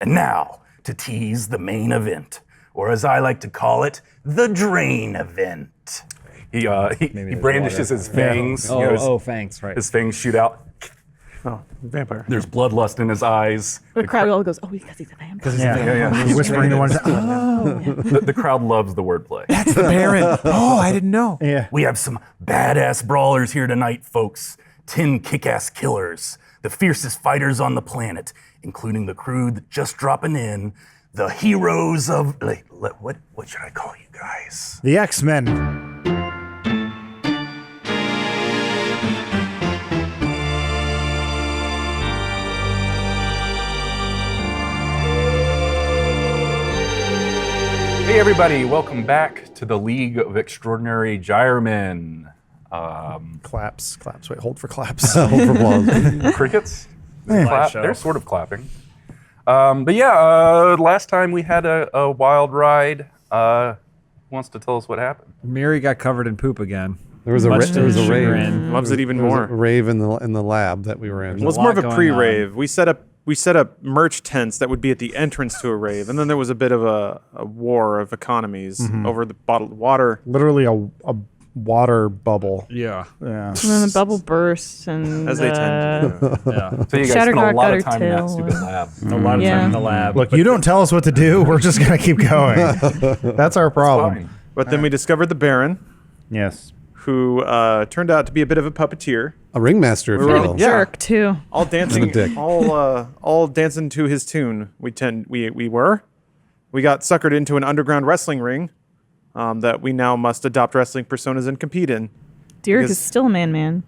And now, to tease the main event, or as I like to call it, the drain event. He brandishes his fangs. Yeah. Fangs, right. His fangs shoot out. Oh, vampire. There's bloodlust in his eyes. The crowd all goes, oh, because he's a vampire. Yeah. Whispering to one another. Oh. The crowd loves the wordplay. That's the Baron. Oh, I didn't know. Yeah. We have some badass brawlers here tonight, folks. 10 kick-ass killers. The fiercest fighters on the planet, including the crew that just dropping in. The heroes of... What should I call you guys? The X-Men. Hey everybody, welcome back to the League of Extraordinary JIREMEN. Claps. Wait, hold for claps. Hold for applause. Crickets? Live show. They're sort of clapping. But yeah, last time we had a wild ride. Who wants to tell us what happened? Miri got covered in poop again. There was a rave. Loves it even more. A rave in the lab that we were in. Well, it's more of a pre-rave. We set up merch tents that would be at the entrance to a rave, and then there was a bit of a war of economies over the bottled water. Literally a water bubble. Yeah. Yeah. And then the bubble bursts and As they tend to do. Yeah. So you guys spent a lot of time in that stupid lab. A lot of time in the lab. Look, you don't tell us what to do. We're just gonna keep going. That's our problem. Fine. But then we discovered the Baron, Yes. who turned out to be a bit of a puppeteer. A ringmaster, if you will. Yeah. jerk, too. All dancing, dick. all dancing to his tune. We got suckered into an underground wrestling ring that we now must adopt wrestling personas and compete in. Derek Because- is still a man.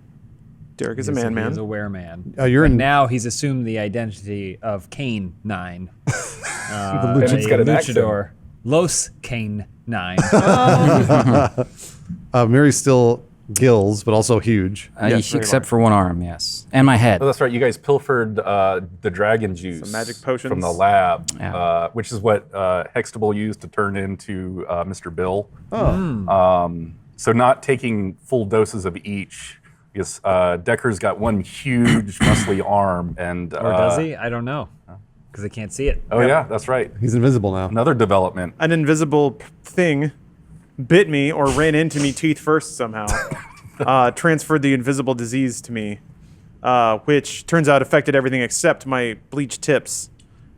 Derek is a He's a man. wereman. You're in. Now he's assumed the identity of Kane 9. And it's got an luchador. Los Kane 9. Mary's still gills, but also huge. Except for one arm, yes. And my head. Oh, that's right. You guys pilfered the dragon juice. Some magic potions. From the lab, Yeah. which is what Hextable used to turn into Mr. Bill. So not taking full doses of each, because Decker's got one huge muscly arm. And Or does he? I don't know. Because I can't see it. Oh, yeah, that's right. He's invisible now. Another development. An invisible thing bit me or ran into me teeth first somehow. Transferred the invisible disease to me, which turns out affected everything except my bleached tips,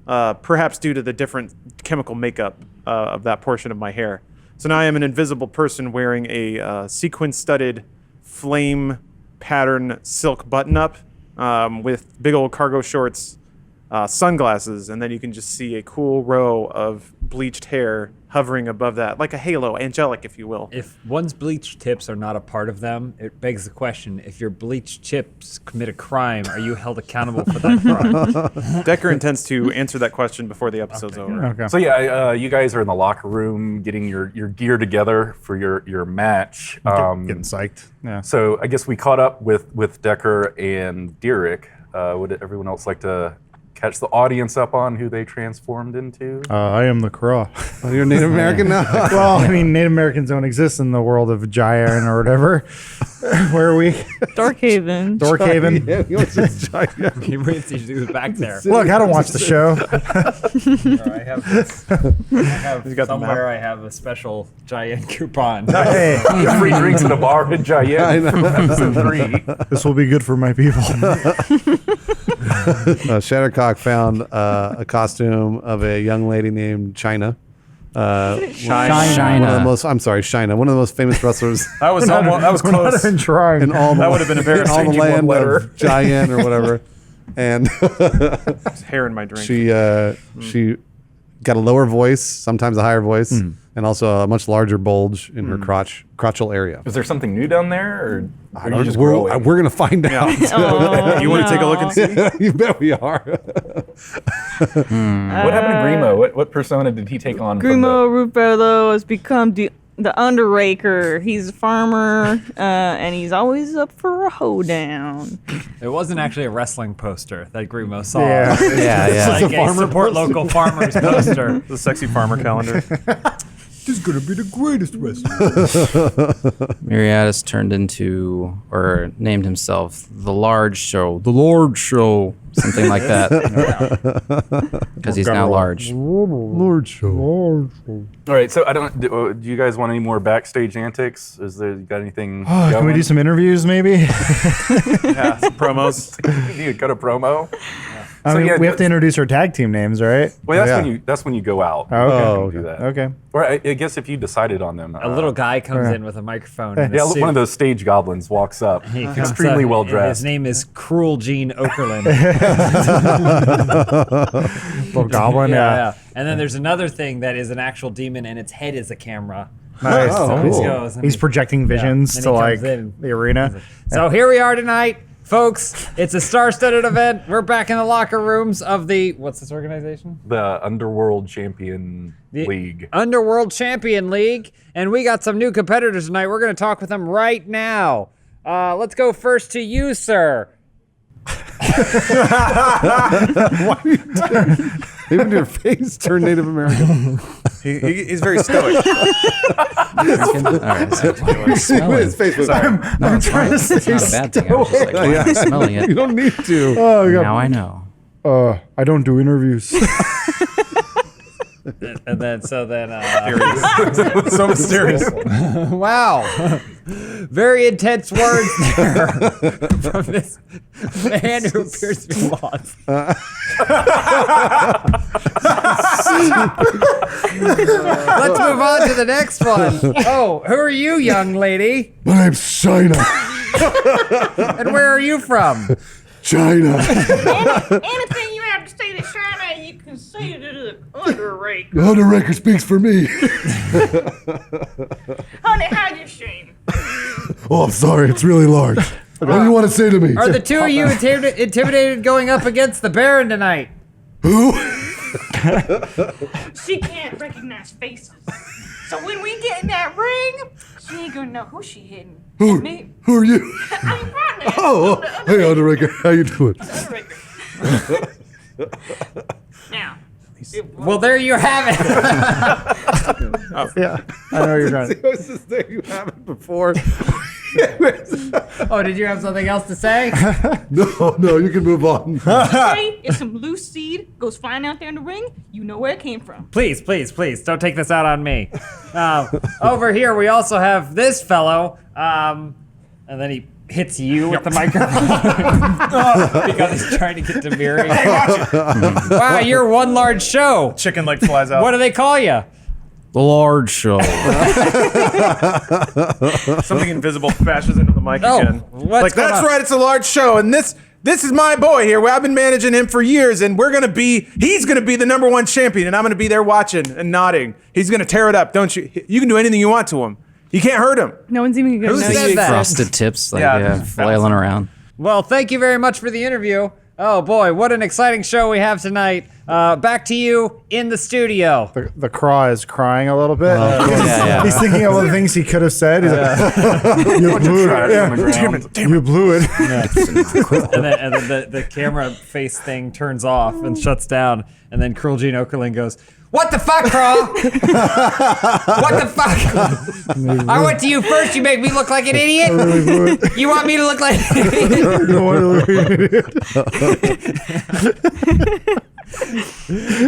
perhaps due to the different chemical makeup of that portion of my hair. So now I am an invisible person wearing a sequin-studded flame pattern silk button-up with big old cargo shorts, sunglasses, and then you can just see a cool row of bleached hair hovering above that, like a halo, angelic, if you will. If one's bleached tips are not a part of them, it begs the question, if your bleached tips commit a crime, are you held accountable for that crime? Decker intends to answer that question before the episode's over. Okay. So yeah, you guys are in the locker room getting your gear together for your match. Getting psyched. Yeah. So I guess we caught up with Decker and Derek. Would everyone else like to catch the audience up on who they transformed into? I am the Craw. Oh, you're Native American now? Well, I mean, Native Americans don't exist in the world of Jairen or whatever. Where are we? Dorkhaven. Dorkhaven. Yeah, he was just giant. He brings you back there. Look, I don't watch the show. I have this. got the Somewhere I have a special giant coupon. Hey, Free drinks at a bar in Giant from episode 3. this will be good for my people. Shattercock found a costume of a young lady named China. China. One of the most, I'm sorry, China. One of the most famous wrestlers That was We're not close. even trying. in all the, That would have been in all the embarrassing. land letter. of Giant or whatever. And Hair in my drink. she got a lower voice, sometimes a higher voice, and also a much larger bulge in her crotchal area. Is there something new down there, or are you just We're growing? going to find out. Oh, You want to take a look and see? You bet we are. What happened to Grimo? What persona did he take on? Grimo Rubello has become the Underraker. He's a farmer, and he's always up for a hoedown. It wasn't actually a wrestling poster that Grimo saw. Yeah. Yeah, It's yeah. like a support local farmers poster. The sexy farmer calendar. This is gonna be the greatest wrestler. Miriadis turned into, or named himself, the Large Show. The Large Show. Something like that. Because he's now large. Lord show. All right, so I don't. Do you guys want any more backstage antics? Is there you got anything? Can we do some interviews, maybe? Yeah, some promos. You cut a promo. I So, mean, yeah, we have to introduce our tag team names, right? Well, that's Yeah. when you go out. Oh, okay. You can do that. Okay. Or I guess if you decided on them. A little guy comes in with a microphone. And Yeah, one of those stage goblins walks up, He comes extremely up, well and dressed. His name is Cruel Gene Okerlund. Little goblin, yeah. And then there's another thing that is an actual demon, and its head is a camera. Nice. Oh, So this cool. goes, and He's projecting visions and to he like comes in. the arena. So here we are tonight, folks. It's a star-studded event. We're back in the locker rooms of the what's this organization? The Underworld Champion League. Underworld Champion League, and we got some new competitors tonight. We're going to talk with them right now. Let's go first to you, sir. Even your face turned Native American. He's very stoic. All right. Smell His it. face was. I'm trying to It's not a bad thing. I was just like, why am I smelling You it? don't need to. Oh, Now I know. I don't do interviews. And then so So mysterious. wow. Very intense words there from this man who appears to be lost. Let's move on to the next one. Oh, who are you, young lady? My name's China. And where are you from? China. Anything you have to say to China, you can say to the underraker. The Underraker speaks for me. Honey, how'd you shame? Oh, I'm sorry. It's really large. What do you want to say to me? Are the two of you intimidated going up against the Baron tonight? Who? She can't recognize faces. So when we get in that ring, she ain't gonna know who she hitting. Who? Me. Who are you? I'm your partner. Oh, hey, Underraker. How you doing? Underraker. Now. Well, there you have it. Yeah, I know you're trying. What's this thing you haven't before? Oh, did you have something else to say? No, you can move on. Say if some loose seed goes flying out there in the ring, you know where it came from. Please, don't take this out on me. Over here, we also have this fellow, and then he hits you with the microphone because he's trying to get to Miri. Wow, you're one large show. Chicken leg flies out. What do they call you? The Large Show. Something invisible bashes into the mic Oh, again. what's Like, going that's on? right, it's a large show, and this is my boy here. Well, I've been managing him for years, and he's gonna be the #1 champion, and I'm gonna be there watching and nodding. He's gonna tear it up, don't you? You can do anything you want to him. You can't hurt him. No one's even gonna Who know said you. that? Frosted tips, like, Yeah. yeah, flailing around. Well, thank you very much for the interview. Oh boy, what an exciting show we have tonight. Back to you in the studio. The craw is crying a little bit. yeah. He's thinking of all the things he could have said. He's like, you blew it. on the ground. You blew it. And then the camera face thing turns off and shuts down. And then Cruel Gene Okerlund goes, "What the fuck, Crawl? What the fuck? I went to you first. You make me look like an idiot. You want me to look like an idiot?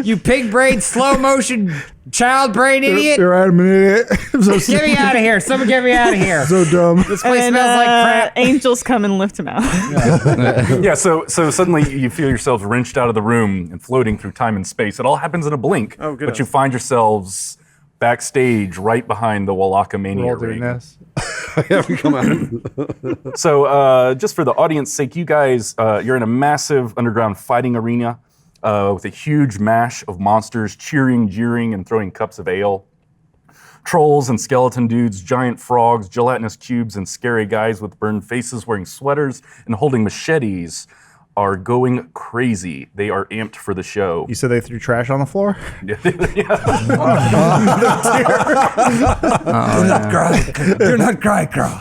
You pig brain, slow motion, child brain idiot. You're right, I'm an idiot. I'm so Get me out of here. Someone get me out of here. so dumb. This place And smells like crap. angels come and lift him out. Yeah, so suddenly you feel yourselves wrenched out of the room and floating through time and space. It all happens in a blink. Oh, good. But you find yourselves backstage right behind the Wallaka We're Mania all doing ring. this. Yeah, we come out. So just for the audience's sake, you guys, you're in a massive underground fighting arena with a huge mash of monsters cheering, jeering, and throwing cups of ale. Trolls and skeleton dudes, giant frogs, gelatinous cubes, and scary guys with burned faces wearing sweaters and holding machetes are going crazy. They are amped for the show. You said they threw trash on the floor? Yeah. Do not cry, Crow.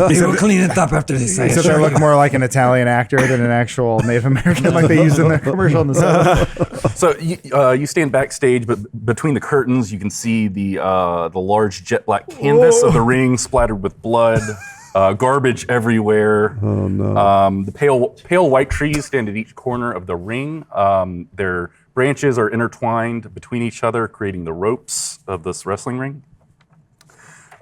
They will clean it up after they say So they look more like an Italian actor than an actual Native American, like they used in their commercial on the side. So you stand backstage, but between the curtains, you can see the large jet black canvas of the ring splattered with blood. Garbage everywhere. Oh no! The pale white trees stand at each corner of the ring. Their branches are intertwined between each other, creating the ropes of this wrestling ring.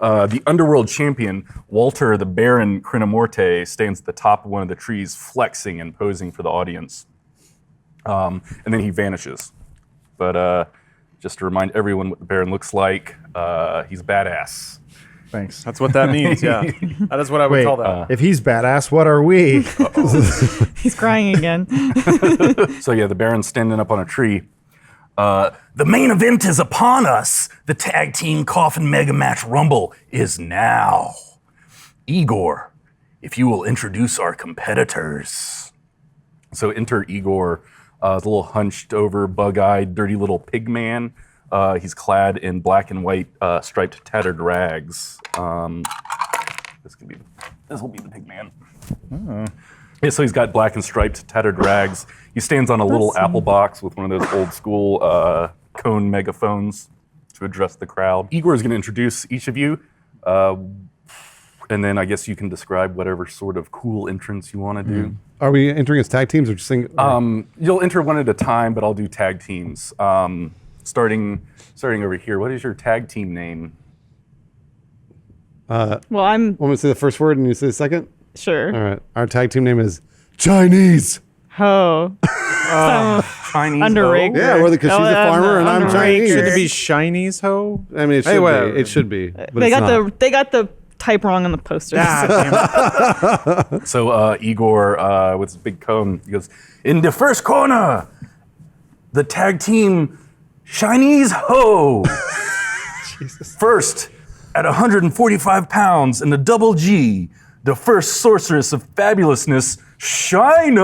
The underworld champion, Walter the Baron Crinamorte, stands at the top of one of the trees, flexing and posing for the audience. And then he vanishes. But just to remind everyone what the Baron looks like, he's badass. Thanks. That's what that means. Yeah, that is what I would Wait, call that. if he's badass, what are we? He's crying again. So yeah, the Baron's standing up on a tree. The main event is upon us. The tag team Coffin Mega Match Rumble is now. Igor, if you will introduce our competitors. So enter Igor, the little hunched over, bug-eyed, dirty little pig man. He's clad in black and white striped tattered rags. This will be the pig man. Oh. Yeah, so he's got black and striped tattered rags. He stands on a little apple box with one of those old school cone megaphones to address the crowd. Igor is going to introduce each of you, and then I guess you can describe whatever sort of cool entrance you want to do. Are we entering as tag teams or just single? You'll enter one at a time, but I'll do tag teams. Starting over here, what is your tag team name? Well, I'm Want me to say the first word and you say the second? sure. All right. Our tag team name is Chinese. Ho. Chinese Underrated. O? Yeah, because she's a farmer and I'm Chinese. Should it be Shinies Ho? I mean, it should Anyway. be. It should be. But They it's got not. they got the type wrong on the posters. Ah, damn it. So Igor, with his big cone, he goes, in the first corner, the tag team Chinese Ho. First, at 145 pounds and the double G, the first sorceress of fabulousness, Shina.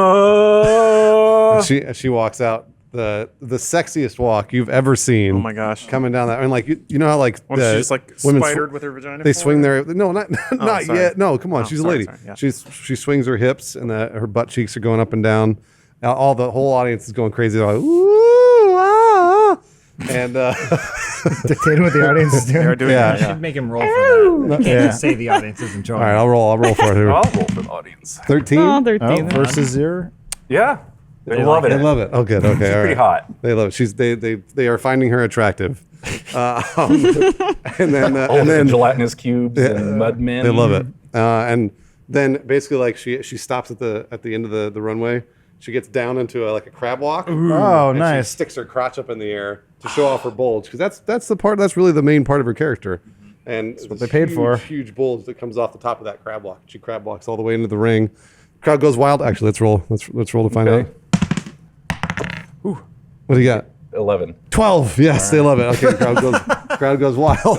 She walks out the sexiest walk you've ever seen. Oh my gosh. Coming down that. I mean, like you know how like Well, she just like women spidered with her vagina. They forward? swing their not sorry. yet. No, come on, she's sorry, a lady. sorry, yeah. She swings her hips and her butt cheeks are going up and down. Now, the whole audience is going crazy. They're like, ooh, ah. And Dictating what the audience is They are doing. doing Yeah. that. should make him roll for that. Can't just say the audience is enjoying. all right, I'll roll for it here. I'll roll for the audience. 13. Oh, they're Oh, versus 0. Yeah, they love it. They love it. Oh, good. Okay, She's all pretty right. hot. They love it. They are finding her attractive. And then Oh, and the then gelatinous cubes and mud men. they love it. And then basically like she stops at the end of the runway. She gets down into like a crab walk. Oh, and nice. She sticks her crotch up in the air to show off her bulge because that's the part that's really the main part of her character. And that's what they paid for. Huge bulge that comes off the top of that crab walk. She crab walks all the way into the ring. Crowd goes wild. Actually, let's roll. Let's roll to find Okay. out. What do you got? 11. 12. Yes, they love it. Okay, crowd goes wild.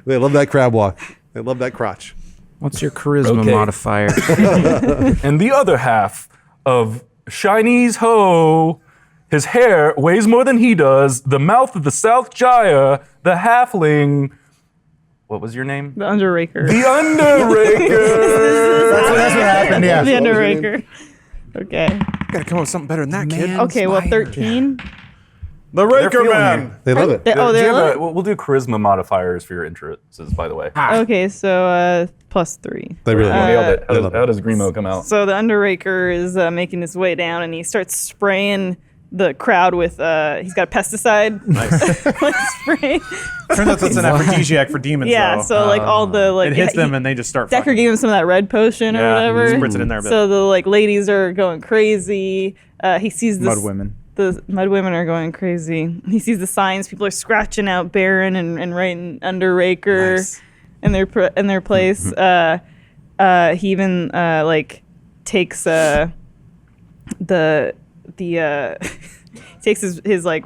They love that crab walk. They love that crotch. What's your charisma Okay. modifier? And the other half of Chinese Ho, his hair weighs more than he does. The mouth of the South Jaya, the halfling. What was your name? The Underraker. The Underraker. That's what happened, yeah. The Underraker. Okay. Gotta come up with something better than that, kid. Okay, well, 13. The They're Raker feeling Man. you. They love it. Oh, Do you they're have low? we'll do charisma modifiers for your entrances, by the way. Okay, so +3. They really love it. Nailed it. They love How does Grimo come out? So the Underraker is making his way down, and he starts spraying the crowd with. He's got a pesticide. Nice. spray. Turns out that's an aphrodisiac for demons, Yeah. though. So like all the like it hits them he- and they just start Decker fucking. gave him some of that red potion or Yeah, whatever. spritz it in there a bit. So the like ladies are going crazy. He sees this. Mud women. The mud women are going crazy. He sees the signs. People are scratching out Baron and writing Underraker Nice. in their place. He even like takes the takes his like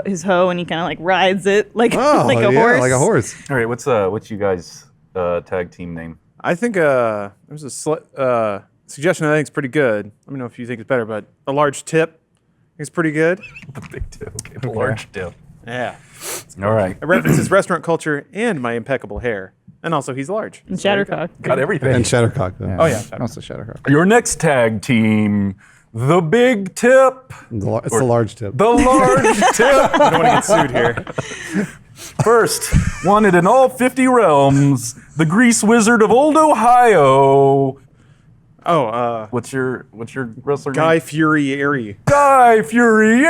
his hoe and he kind of like rides it like Oh, like a yeah, horse. like a horse. All right, what's you guys tag team name? I think there's a suggestion I think is pretty good. Let me know if you think it's better, but a large tip is pretty good. The big tip. Okay, the large tip. Yeah. All right. It references restaurant culture and my impeccable hair. And also, he's large. And Shattercock. Got everything. And Shattercock. Though. Oh, yeah. Also Shattercock. Your next tag team, the big tip. It's the large tip. The large tip. I don't want to get sued here. First, wanted in all 50 realms, the Grease Wizard of Old Ohio. Oh, What's your wrestler Guy name? Fieri. Guy Fieri.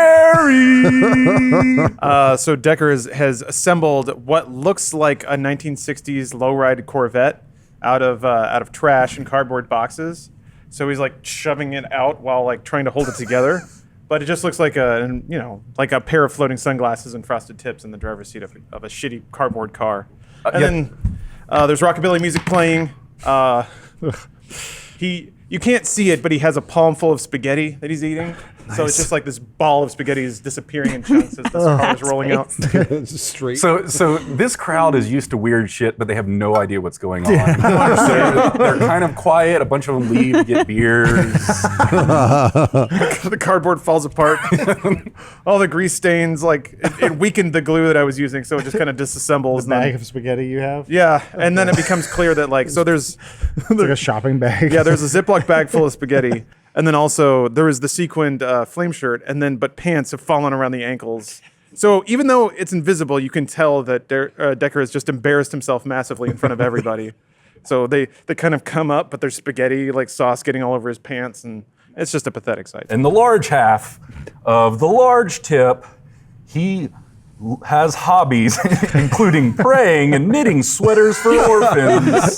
So Decker has assembled what looks like a 1960s lowride Corvette out of trash and cardboard boxes. So he's like shoving it out while like trying to hold it together. But it just looks like a pair of floating sunglasses and frosted tips in the driver's seat of a shitty cardboard car. And then there's rockabilly music playing. You can't see it, but he has a palm full of spaghetti that he's eating. Nice. So it's just like this ball of spaghetti is disappearing in chunks as this car is rolling out. Straight. So this crowd is used to weird shit, but they have no idea what's going on. They're kind of quiet. A bunch of them leave to get beers. The cardboard falls apart. All the grease stains, like it weakened the glue that I was using, so it just kind of disassembles. The bag of spaghetti you have? Yeah, and then it becomes clear that like there's It's like a shopping bag. yeah, there's a Ziploc bag full of spaghetti, and then also there is the sequined flame shirt, but pants have fallen around the ankles. So even though it's invisible, you can tell that Decker has just embarrassed himself massively in front of everybody. So they kind of come up, but there's spaghetti like sauce getting all over his pants, and it's just a pathetic sight. And the large half of the large tip, he has hobbies, including praying and knitting sweaters for orphans.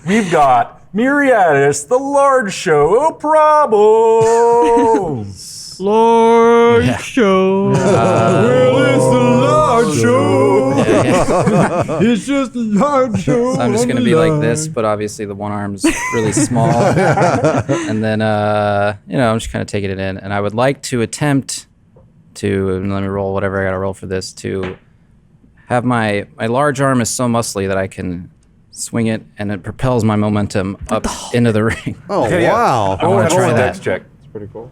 We've got Myriadis, the large show of problems. Large show. It's the large show. It's just a large show. So I'm just gonna be like this, but obviously the one arm's really small, and then I'm just kind of taking it in, and I would like to attempt to let me roll whatever I gotta roll for this to have my large arm is so muscly that I can swing it and it propels my momentum up into the ring. Oh, Okay, yeah. wow. I wanna try Roll a that. dex check. It's pretty cool.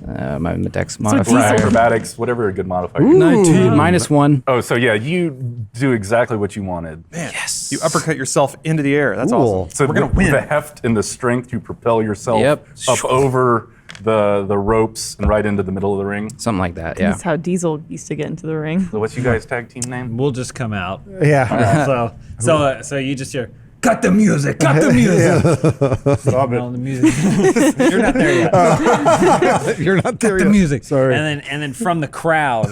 My dex For modifier acrobatics, whatever a good modifier. 19 -1. Oh, so yeah, you do exactly what you wanted. Yes. You uppercut yourself into the air. That's Cool. awesome. So we're gonna win. The heft and the strength to propel yourself Yep. up over the ropes and right into the middle of the ring. Something like that. Yeah. That's how Diesel used to get into the ring. So what's you guys' tag team name? We'll just come out. Yeah. So you just hear, cut the music, cut the music. Stop On it. the music. You're not there yet. You're not there Cut the yet. music. Sorry. And then from the crowd,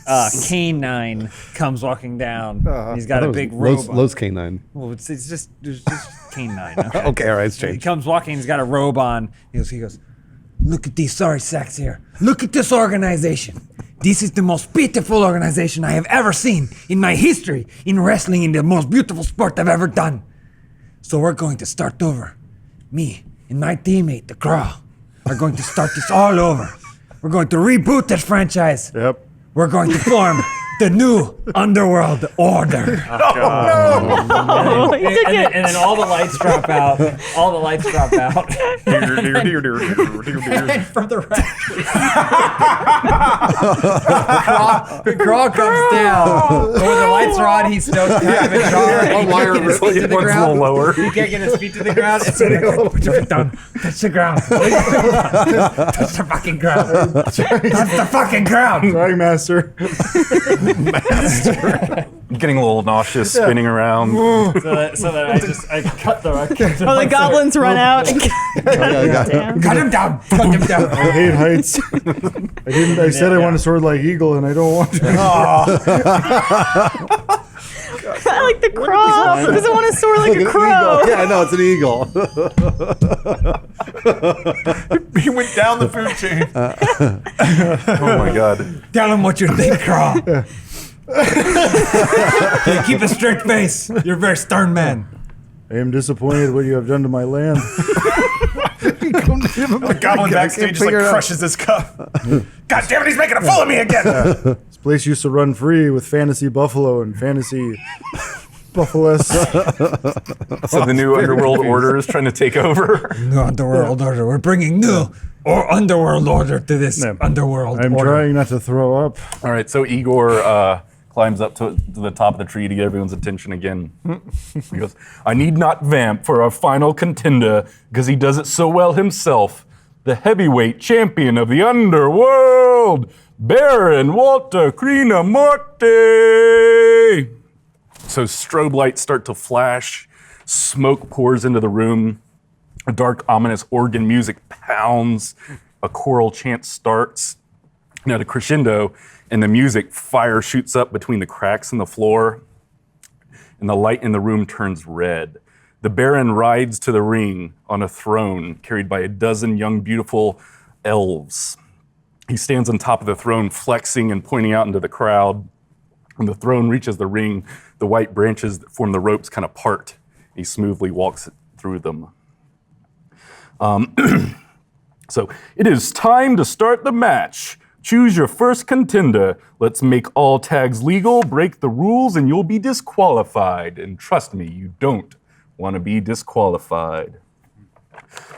K9 comes walking down. He's got a big robe. on. Los K9. Well, it's just K9. Okay. Okay, all right, it's He changed. comes walking. He's got a robe on. He goes, look at these sorry sacks here. Look at this organization. This is the most pitiful organization I have ever seen in my history in wrestling, in the most beautiful sport I've ever done. So we're going to start over. Me and my teammate, the Claw, are going to start this all over. We're going to reboot this franchise. Yep. We're going to form the new Underworld Order. Oh, he took it. And then all the lights drop out. All the lights drop out. And from the right, the crawl comes down. But when the lights are on, he's stoked to have it drawn. He can't get his feet to the One's a little ground. lower. He can't get his feet to the ground. It's put your foot down. Touch the ground. Touch the fucking ground. Touch the fucking ground. Sorry, Master. I'm getting a little nauseous, spinning around. So that I cut the Oh, the goblins run out and Cut him down. Cut him down. I hate heights. I said I want a sword like Eagle, and I don't want to. I like the crow. He doesn't want to soar like a crow. Yeah, I know, it's an eagle. He went down the food chain. Oh my god. Tell him what you think, Craw. Keep a straight face. You're a very stern man. I am disappointed what you have done to my land. The goblin backstage just like crushes his cup. God damn it, he's making a fool of me again. This place used to run free with fantasy buffalo and fantasy Buffaloes. So the new underworld order is trying to take over. No underworld order. We're bringing new or underworld order to this underworld I'm order. trying not to throw up. All right, so Igor climbs up to the top of the tree to get everyone's attention again. He goes, I need not vamp for our final contender because he does it so well himself. The heavyweight champion of the underworld, Baron Walter Morte. So strobe lights start to flash, smoke pours into the room, a dark, ominous organ music pounds, a choral chant starts. Now the crescendo and the music, fire shoots up between the cracks in the floor, and the light in the room turns red. The Baron rides to the ring on a throne carried by a dozen young, beautiful elves. He stands on top of the throne, flexing and pointing out into the crowd. When the throne reaches the ring, the white branches that form the ropes kind of part. He smoothly walks through them. So it is time to start the match. Choose your first contender. Let's make all tags legal, break the rules, and you'll be disqualified. And trust me, you don't want to be disqualified.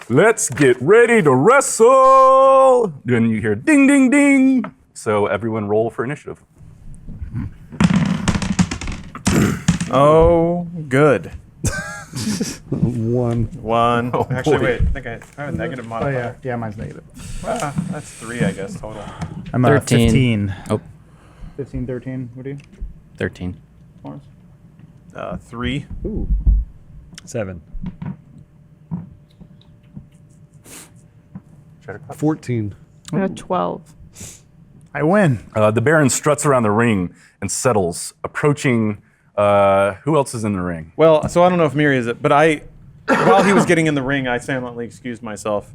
Let's get ready to wrestle. Then you hear ding, ding, ding. So everyone roll for initiative. Oh, good. 1. Actually, boy. wait. I think I have a negative Oh modifier. yeah, mine's negative. That's 3, I guess, total. I'm 13. 15. Oh, 15, 13. What do you? 13. Lawrence? 3. Ooh. 7. 14. I got 12. I win. The Baron struts around the ring and settles, approaching. Who else is in the ring? Well, so I don't know if Miri is it, but while he was getting in the ring, I silently excused myself.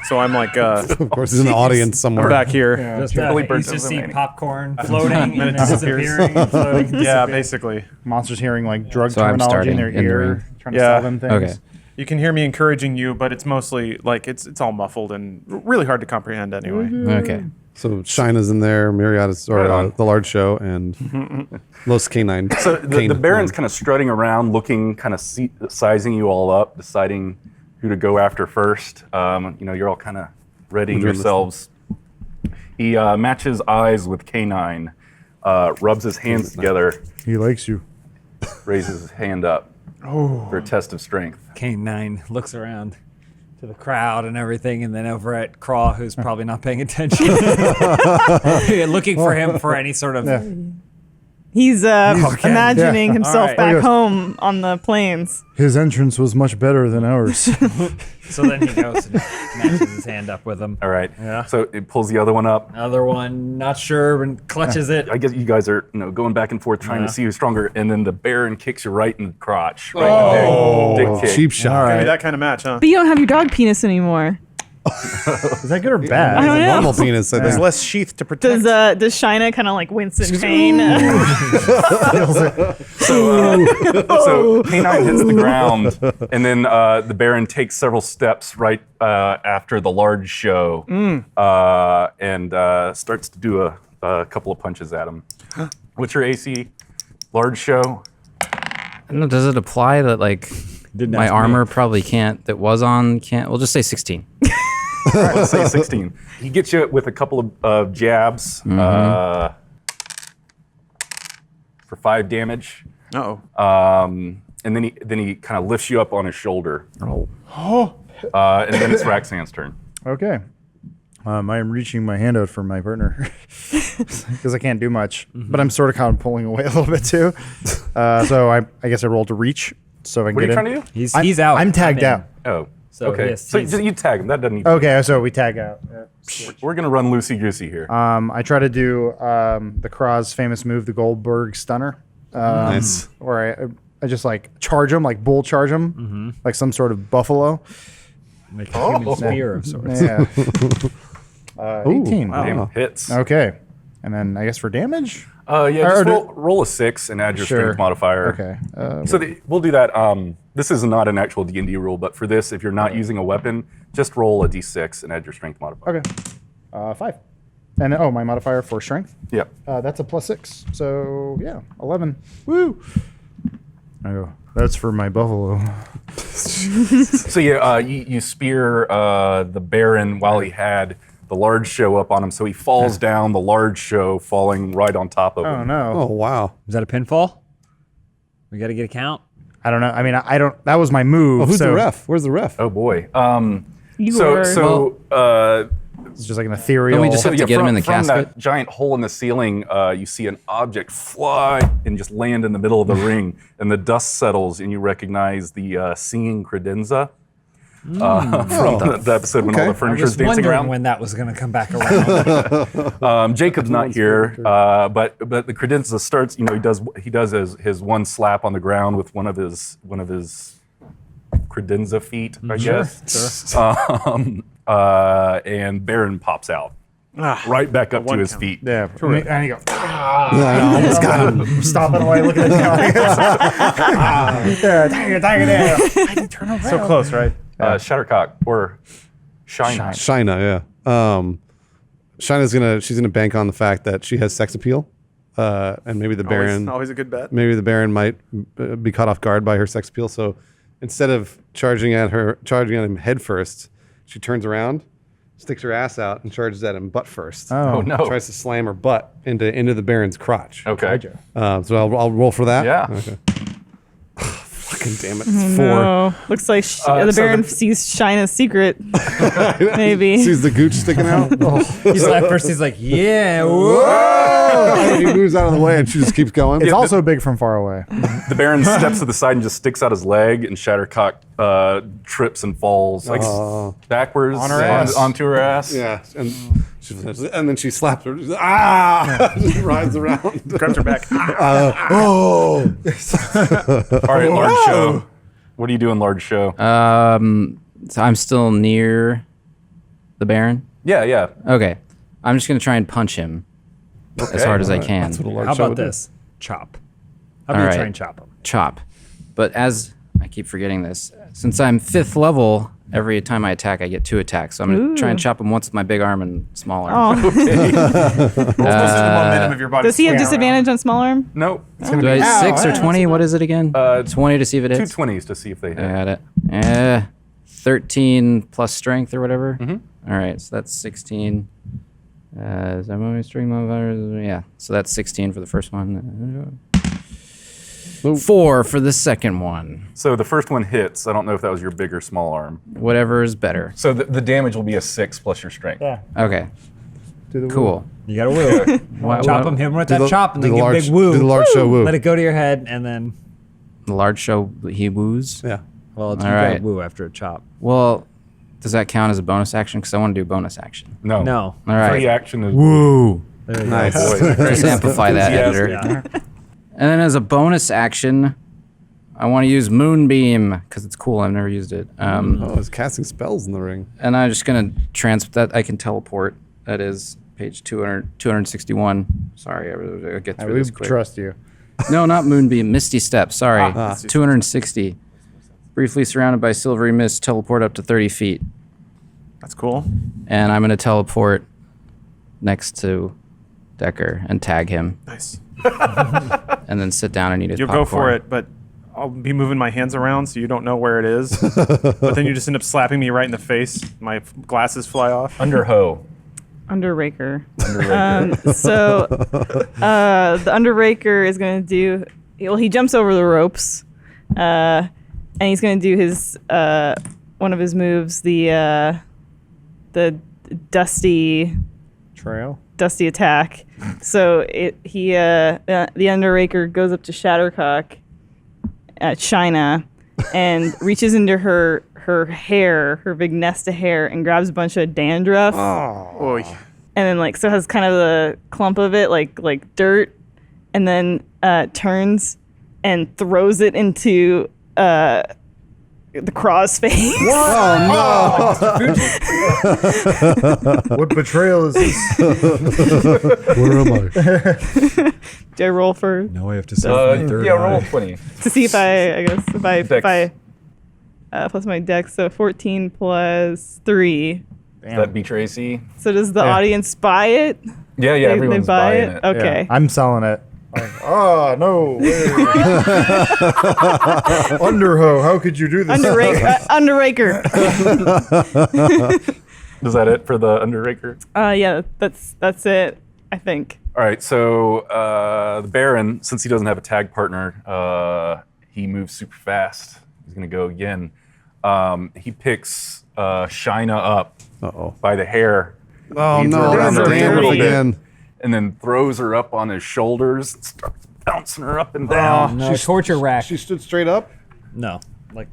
So I'm like, Of course, he's in the audience somewhere. I'm back here. Just Billy he's Burton's just seeing remaining. popcorn floating and then disappears. disappearing and floating. and Yeah, disappearing. basically. Monsters hearing like drug So I'm terminology in their starting in the ring. ear, trying to Yeah. sell them things. Okay. You can hear me encouraging you, but it's mostly like it's all muffled and really hard to comprehend anyway. Okay. So Shina's in there, Myriada's, or Right on. the large show, and Los Canine. So the Baron's kind of strutting around, looking, kind of sizing you all up, deciding who to go after first. You're all kind of readying We're doing yourselves. He matches eyes with Canine, rubs his hands together, He likes you. raises his hand up for a test of strength. K9 looks around to the crowd and everything, and then over at Craw, who's probably not paying attention, looking for him for any sort of. He's imagining Yeah. himself All right. back Yes. home on the plains. His entrance was much better than ours. So then he goes and matches his hand up with him. All right. Yeah. So it pulls the other one up. Other one, not sure, and clutches it. I guess you guys are, going back and forth trying to see who's stronger, and then the Baron kicks you right in the crotch. Right in the dick kick. Cheap shot. Maybe that kind of match, huh? But you don't have your dog penis anymore. Is that good or bad? I don't know. Normal penis, I There's think. less sheath to protect. Does Shina kind of like wince in pain? So Canine hits the ground, and then the Baron takes several steps right after the large show, and starts to do a couple of punches at him. What's your AC? Large show? I don't know, does it apply that like Didn't my ask me. armor probably can't, that was on, can't, we'll just say 16. Let's say 16. He gets you with a couple of jabs for 5 damage. Uh-oh. And then he kind of lifts you up on his shoulder. And then it's Roxanne's turn. Okay. I am reaching my hand out for my partner because I can't do much, but I'm sort of kind of pulling away a little bit too. So I guess I rolled to reach, so I can What are get you in. trying to do? He's out. I'm tagged in. out. Oh, So, okay. yes, So he's- you tag him. That doesn't need. Okay, so we tag out. We're gonna run loosey goosey here. I try to do the Kraz famous move, the Goldberg Stunner, Nice. where I just like charge him, like bull charge him, like some sort of buffalo. Like a human spear of sorts. Yeah. 18. Damn, hits. Okay. And then I guess for damage? Yeah, Or just do- roll a 6 and add your Sure. strength modifier. Okay. So we'll do that. This is not an actual D&D rule, but for this, if you're not using a weapon, just roll a D6 and add your strength modifier. Okay. 5. And my modifier for strength. Yep. That's a +6. So yeah, 11. Woo. I go, that's for my buffalo. So you spear the Baron while he had the large show up on him. So he falls down, the large show falling right on top of him. Oh no. Oh wow. Is that a pinfall? We got to get a count. I don't know. I mean, I don't. That was my move. Oh, who's so the ref? Where's the ref? Oh boy. You It's just like an ethereal. Don't we just have to get him in the from casket? that giant hole in the ceiling, you see an object fly and just land in the middle of the ring, and the dust settles, and you recognize the singing credenza from the episode when all the I furniture was is dancing wondering around. when that was going to come back around. Jacob's not here, but the credenza starts. He does his one slap on the ground with one of his credenza feet, I guess. Sure. And Baron pops out right back up to his count. feet. Yeah. And you go. I almost got him. Stopping away, looking at the there. I can turn around. So close, right? Shattercock or Shine. Shina, yeah. She's gonna bank on the fact that she has sex appeal, and maybe the Baron, Always a good bet. maybe the Baron might be caught off guard by her sex appeal. So instead of charging at him head first, she turns around, sticks her ass out, and charges at him butt first. Oh no! Tries to slam her butt into the Baron's crotch. Okay. So I'll roll for that. Yeah. Okay. Fucking damn it! It's 4. No. Looks like the so Baron the- sees Shina's secret. Maybe. Sees the gooch sticking out. He's at first he's like, yeah, whoa. And he moves out of the way, and she just keeps going. It's also big from far away. The Baron steps to the side and just sticks out his leg, and Shattercock trips and falls backwards On her ass. onto her ass. Yeah, and then she slaps her. Just rides around. Grabs her back. Oh, All right, large show. What do you do in large show? So I'm still near the Baron. yeah. Okay. I'm just gonna try and punch him as hard as I can. that's what a large How show about would do. this? Chop. How do you All try right. and chop him? Chop. But as I keep forgetting this, since I'm 5th level, every time I attack, I get 2 attacks. So I'm gonna try and chop him once with my big arm and small arm. Oh. the momentum of your body. Does he have disadvantage on small arm? Nope. It's Do gonna be I 6 or 20? What is it again? 20 to see if it two hits. 20s to see if they hit. I got it. 13 plus strength or whatever. All right, so that's 16. Is that my string modifier? Yeah, so that's 16 for the first one. 4 for the second one. So the first one hits. I don't know if that was your big or small arm. Whatever is better. So the damage will be a 6 plus your strength. Yeah. Okay, cool. You got to woo. Chop him, hit him with that chop, and then give him a big woo. Do the large show woo. Let it go to your head, and then, The large show, he woos. Yeah. well, you All got to right. woo after a chop. Well, does that count as a bonus action? Because I want to do bonus action. No. No. All right. Free action is Woo. There you Nice. Boy, Just amplify that, editor. Yeah. And then as a bonus action, I want to use Moonbeam because it's cool. I've never used it. Oh, he's casting spells in the ring. And I'm just going to that. I can teleport. That is page 261. Sorry, I'll get through We this quick. trust you. No, not Moonbeam. Misty Step. Sorry. 260. Briefly surrounded by silvery mist, teleport up to 30 feet. That's cool. And I'm going to teleport next to Decker and tag him. Nice. And then sit down and eat his You'll popcorn. go for it, but I'll be moving my hands around so you don't know where it is. But then you just end up slapping me right in the face. My glasses fly off. Underho. Underraker. So the Underraker is going to do. Well, he jumps over the ropes, and he's going to do his one of his moves, the dusty attack. So the Underraker goes up to Shattercock at Shina and reaches into her hair, her big nest of hair, and grabs a bunch of dandruff. Oy. And then so has kind of the clump of it like dirt, and then turns and throws it into the Craw's face. What betrayal is this? Where am I? Do I roll for Now I have to say Roll 20. to see if I Dex. plus my dex, so 14 plus 3. Does that beat your AC? So does the audience buy it? Yeah, They everyone's buy buying it? it. Okay. I'm selling it. Oh no! Underho, how could you do this? Underraker. Is that it for the underraker? Yeah, that's it. I think. All right, so the Baron, since he doesn't have a tag partner, he moves super fast. He's gonna go again. He picks Shina up by the hair. Oh leads her no, around that's the ring a damage little bit, again. and then throws her up on his shoulders and starts bouncing her up and down. No, torture rack. She stood straight up. No, like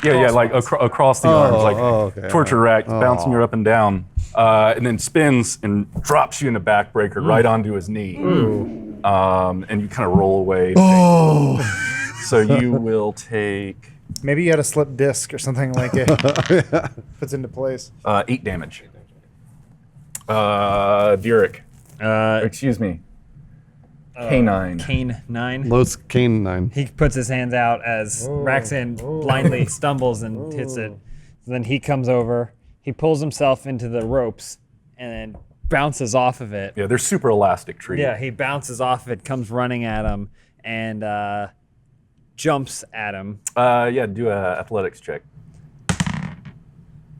Yeah, like across the arms, like okay, torture rack, bouncing her up and down, and then spins and drops you in a backbreaker right onto his knee, and you kind of roll away. So you will take Maybe you had a slip disc or something like it. Puts into place. 8 damage. Derek. Excuse me. K9. Kane 9. Los Kane 9. He puts his hands out as Raxan blindly stumbles and hits it. Then he comes over, he pulls himself into the ropes, and then bounces off of it. Yeah, they're super elastic tree. Yeah, he bounces off of it, comes running at him, and jumps at him. Yeah, do a athletics check.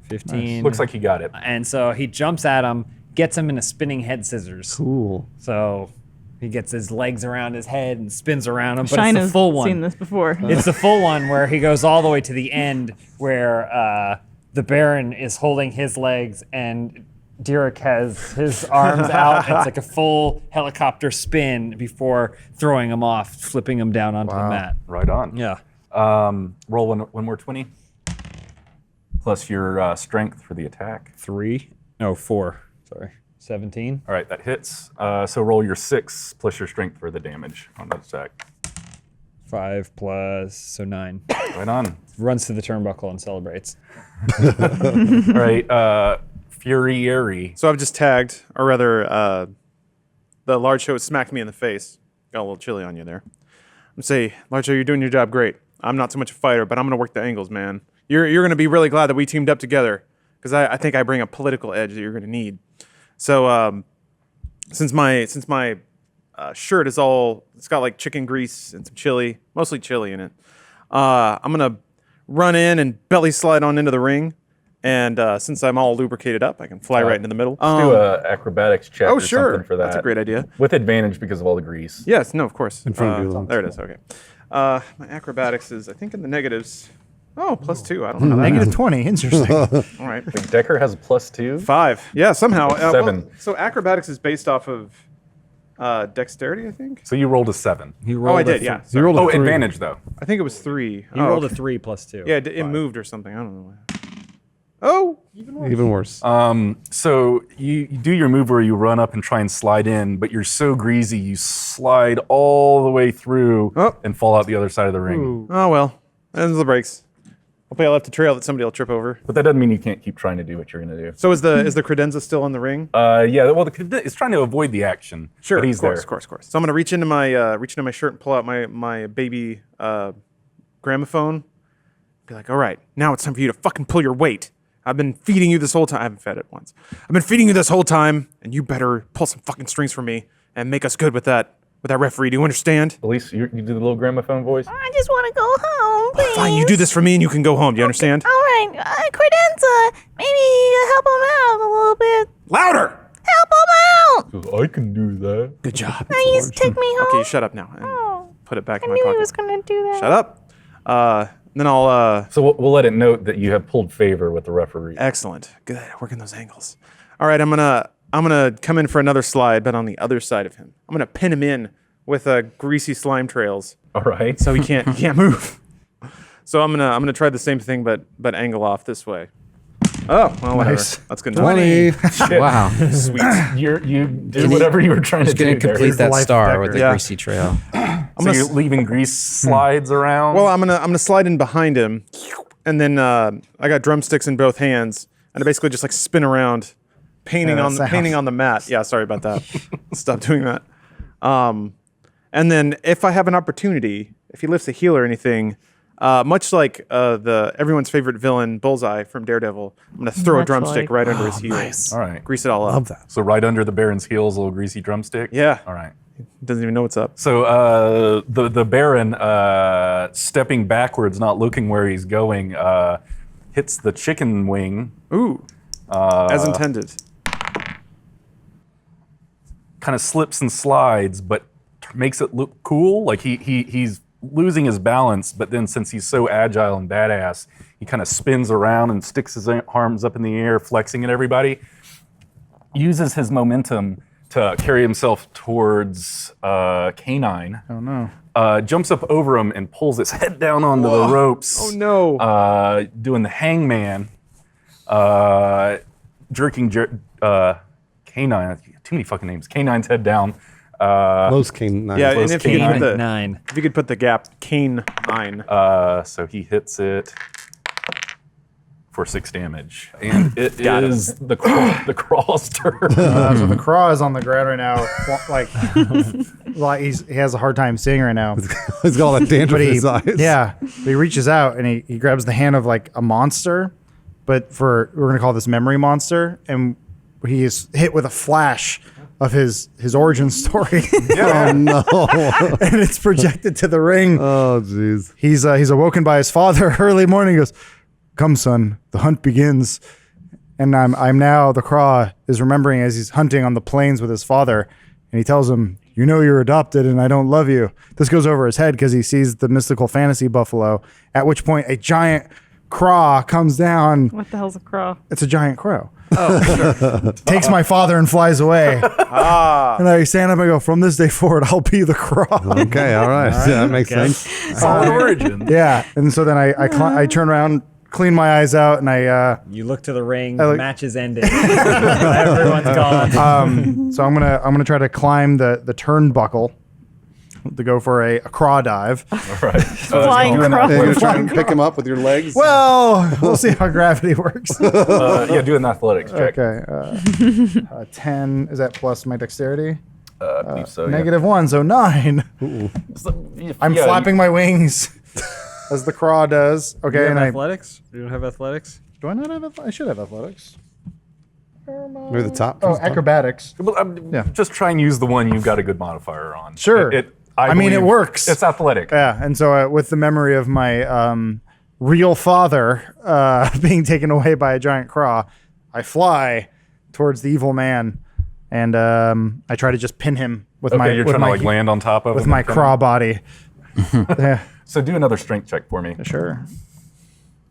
15. Looks like he got it. And so he jumps at him, gets him in a spinning head scissors. Cool. So he gets his legs around his head and spins around him, but it's Shina's the full one. seen this before. It's the full one where he goes all the way to the end where the Baron is holding his legs and Derek has his arms out. It's like a full helicopter spin before throwing him off, flipping him down onto the mat. Right on. Yeah. Roll one more 20. Plus your strength for the attack. 4. Sorry. 17. All right, that hits. So roll your 6 plus your strength for the damage on that attack. 5 plus, so 9. Right on. Runs to the turnbuckle and celebrates. All right, Fury. So I've just tagged, or rather, the large show smacked me in the face. Got a little chilly on you there. I'm gonna say, large show, you're doing your job great. I'm not so much a fighter, but I'm gonna work the angles, man. You're gonna be really glad that we teamed up together, because I think I bring a political edge that you're gonna need. So since my shirt is it's got like chicken grease and some chili, mostly chili in it. I'm gonna run in and belly slide on into the ring. And since I'm all lubricated up, I can fly right into the middle. Do a acrobatics check or something for that. That's a great idea. With advantage because of all the grease. Yes, no, of course. In front of you. There it is, okay. My acrobatics is, I think, in the negatives. Oh, +2, I don't know. Negative 20. Interesting. All right. Like Decker has a +2. 5. Yeah, somehow. 7. So acrobatics is based off of dexterity, I think? So you rolled a 7. Oh, I did, yeah. You rolled a Oh, 3. advantage though. I think it was 3. You rolled a 3 plus 2. Yeah, it moved or something. I don't know. Oh! Even worse. So you do your move where you run up and try and slide in, but you're so greasy you slide all the way through and fall out the other side of the ring. Oh, well. Ends the brakes. Hopefully I left a trail that somebody will trip over. But that doesn't mean you can't keep trying to do what you're going to do. So is the credenza still in the ring? Yeah, well, it's trying to avoid the action. Sure, but he's of course. So I'm gonna reach into my shirt and pull out my baby gramophone. Be like, all right, now it's time for you to fucking pull your weight. I've been feeding you this whole time. I haven't fed it once. I've been feeding you this whole time, and you better pull some fucking strings for me and make us good with that referee. Do you understand? At least you do the little gramophone voice. I just want to go home, please. Fine, you do this for me, and you can go home. Do you understand? All right, credenza. Maybe help him out a little bit. Louder! Help him out. I can do that. Good job. Please take me home. Okay, you shut up now and Oh, put it back I in my knew pocket. he was gonna do that. Shut up. Then I'll. So we'll let it note that you have pulled favor with the referee. Excellent. Good. Working those angles. All right, I'm gonna come in for another slide, but on the other side of him. I'm gonna pin him in with greasy slime trails, All right. so he can't move. So I'm gonna try the same thing, but angle off this way. Oh, well, whatever. Nice. That's good enough. 20. Wow. Sweet. You did whatever you were trying to Just do gonna there. complete that life star Decker. with the Yeah. greasy trail. So you're leaving grease slides around? Well, I'm gonna slide in behind him, and then I got drumsticks in both hands, and I basically just like spin around, painting Yeah, on the mat. Yeah, sorry about that. Stop doing that. And then if I have an opportunity, if he lifts a heel or anything, much like everyone's favorite villain Bullseye from Daredevil, I'm gonna throw a Much drumstick like- right under his heel. Nice. All right. Grease it all up. Love that. So right under the Baron's heels, a little greasy drumstick? Yeah. All right. Doesn't even know what's up. So the Baron, stepping backwards, not looking where he's going, hits the chicken wing. Ooh. As intended. Kind of slips and slides, but makes it look cool. Like he's losing his balance, but then since he's so agile and badass, he kind of spins around and sticks his arms up in the air, flexing at everybody. Uses his momentum to carry himself towards Canine. Oh no. Jumps up over him and pulls his head down onto the ropes. Oh no. Doing the hangman, jerking Canine. Too many fucking names. Canine's head down. Los Canine. Yeah, Close and if you, could put Nine. if you could put the gap, Kane 9. So he hits it for 6 damage, and it is the crawl's turn. So the craw is on the ground right now, like he has a hard time seeing right now. He's got all that dandruff But in he, his eyes. yeah, but he reaches out and he grabs the hand of like a monster, but we're gonna call this memory monster, and he is hit with a flash of his origin story. Oh no. And it's projected to the ring. Oh jeez. He's awoken by his father early morning. He goes, "Come, son, the hunt begins." And I'm now, the Craw is remembering as he's hunting on the plains with his father, and he tells him, "You know you're adopted and I don't love you." This goes over his head because he sees the mystical fantasy buffalo, at which point a giant craw comes down. What the hell's a crow? It's a giant crow. Takes my father and flies away. And I stand up and go, "From this day forward, I'll be the Craw." Okay, all right. Yeah, that makes sense. Solid origin. Yeah. And so then I turn around, clean my eyes out, and You look to the ring. I The look- match is ended. Everyone's gone. so I'm gonna try to climb the turnbuckle to go for a craw dive. All right. Flying You're crow. gonna try and pick him up with your legs. Well, we'll see how gravity works. Yeah, do an athletics check. Okay. 10, is that plus my dexterity? I believe so. Yeah. -1, so 9. I'm flapping my wings as the craw does. Do Okay, you have and athletics? You don't have athletics? do I not have I should have athletics. Near the top. Oh, acrobatics. Well, Yeah. Just try and use the one you've got a good modifier on. Sure. I mean, it believe works. It's athletic. Yeah, and so with the memory of my real father being taken away by a giant craw, I fly towards the evil man, and I try to just pin him with Okay, my you're with trying my to like land on top of with him my and come- craw body. Yeah, So do another strength check for me. sure.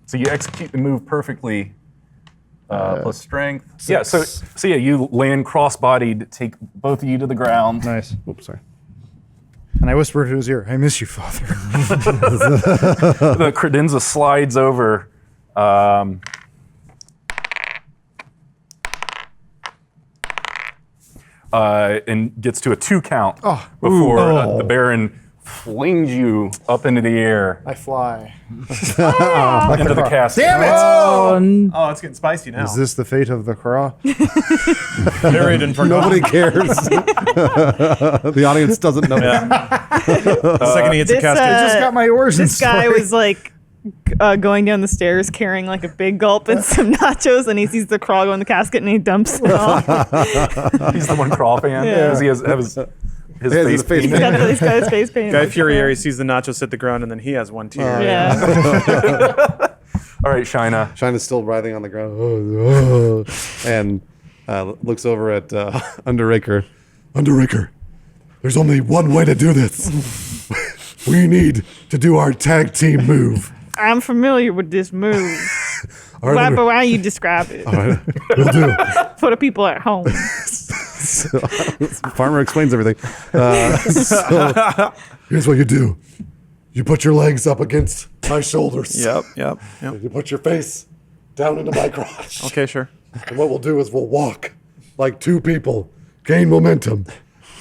So you execute the move perfectly. Plus strength. Yeah. So yeah, you land cross-bodied, take both of you to the ground. Nice. Oops, sorry. And I whispered to his ear, "I miss you, father." The credenza slides over. And gets to a 2 count before the Baron flings you up into the air I fly. into the casket. Damn it! Oh, it's getting spicy now. Is this the fate of the craw? Buried in Nobody cares. The audience doesn't know. The second he hits a This, casket. I just got my origin This guy story. was like going down the stairs carrying like a big gulp and some nachos, and he sees the craw go in the casket and he dumps it all. He's the one crawl fan. Yeah. Does he have his He has his face face painted? painted. He's got his face painted. Guy like Fieri sees the nachos hit the ground, and then he has one tear. Yeah. All right, Shina. Shine is still writhing on the ground. And looks over at Underraker. Underraker, there's only one way to do this. We need to do our tag team move. I'm familiar with this move. All right, But why don't you describe it we'll do. for the people at home? Farmer explains everything. So here's what you do. You put your legs up against my shoulders. Yep. You put your face down into my crotch. Okay, sure. And what we'll do is we'll walk like two people, gain momentum,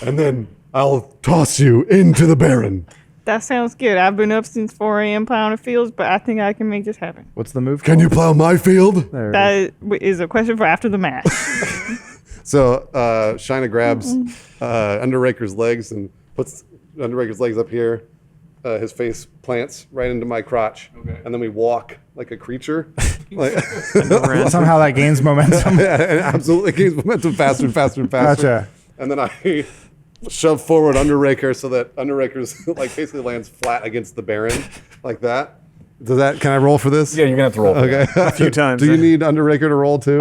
and then I'll toss you into the Baron. That sounds good. I've been up since 4 a.m. plowing fields, but I think I can make this happen. What's the move? Can you plow my field? There it is. That is a question for after the match. So Shina grabs Underraker's legs and puts Underraker's legs up here. His face plants right into my crotch. Okay. And then we walk like a creature. Like, Somehow that gains momentum. it absolutely gains momentum faster and faster and faster. Gotcha. And then I shove forward Underraker so that Underraker's like basically lands flat against the Baron, like that. Does that? Can I roll for this? Yeah, you're gonna have to roll. For Okay. A few times. Do you need Underraker to roll too?